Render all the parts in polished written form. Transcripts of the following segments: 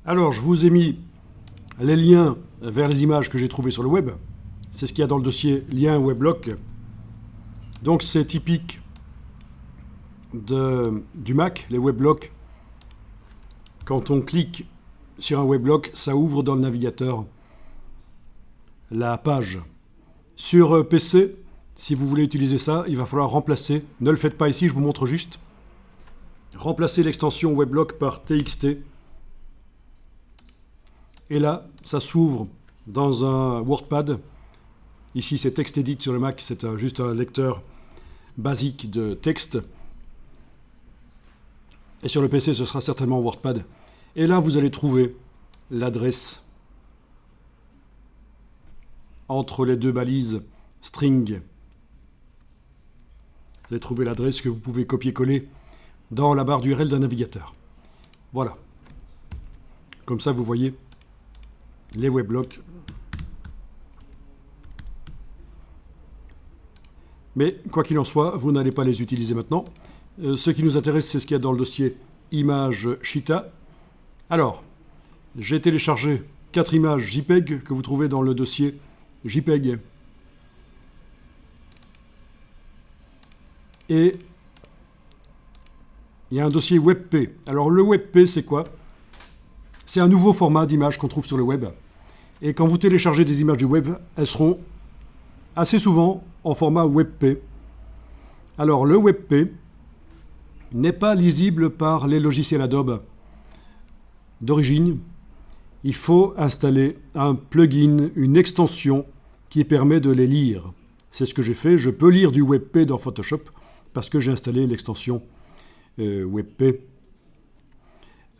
Alors, je vous ai mis les liens vers les images que j'ai trouvées sur le web. C'est ce qu'il y a dans le dossier lien weblog. Donc, c'est typique du Mac, les weblogs. Quand on clique sur un weblog, ça ouvre dans le navigateur la page. Sur PC, si vous voulez utiliser ça, il va falloir remplacer. Ne le faites pas ici, je vous montre juste. Remplacer l'extension weblog par TXT. Et là, ça s'ouvre dans un WordPad. Ici, c'est TextEdit sur le Mac, c'est juste un lecteur basique de texte. Et sur le PC, ce sera certainement WordPad. Et là, vous allez trouver l'adresse entre les deux balises string. Vous allez trouver l'adresse que vous pouvez copier-coller dans la barre d'URL d'un navigateur. Voilà. Comme ça, vous voyez les weblogs. Mais quoi qu'il en soit, vous n'allez pas les utiliser maintenant. Ce qui nous intéresse, c'est ce qu'il y a dans le dossier images Cheetah. Alors, j'ai téléchargé 4 images JPEG que vous trouvez dans le dossier JPEG. Et il y a un dossier WebP. Alors le WebP, c'est quoi? C'est un nouveau format d'image qu'on trouve sur le web. Et quand vous téléchargez des images du web, elles seront assez souvent en format WebP. Alors le WebP n'est pas lisible par les logiciels Adobe d'origine. Il faut installer un plugin, une extension qui permet de les lire. C'est ce que j'ai fait. Je peux lire du WebP dans Photoshop parce que j'ai installé l'extension WebP.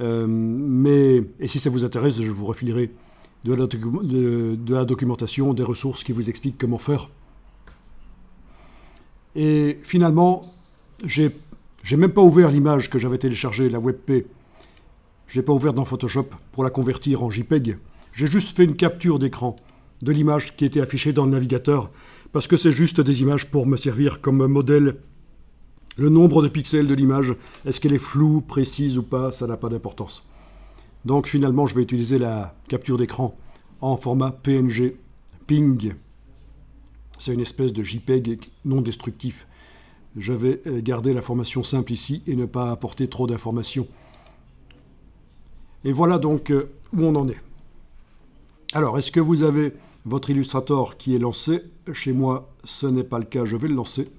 Et si ça vous intéresse, je vous refilerai de la documentation, des ressources qui vous expliquent comment faire. Et finalement, j'ai même pas ouvert l'image que j'avais téléchargée, la WebP. Je n'ai pas ouvert dans Photoshop pour la convertir en JPEG. J'ai juste fait une capture d'écran de l'image qui était affichée dans le navigateur parce que c'est juste des images pour me servir comme modèle. Le nombre de pixels de l'image, est-ce qu'elle est floue, précise ou pas, ça n'a pas d'importance. Donc finalement, je vais utiliser la capture d'écran en format PNG, PNG. C'est une espèce de JPEG non destructif. Je vais garder la formation simple ici et ne pas apporter trop d'informations. Et voilà donc où on en est. Alors, est-ce que vous avez votre Illustrator qui est lancé? Chez moi, ce n'est pas le cas, je vais le lancer.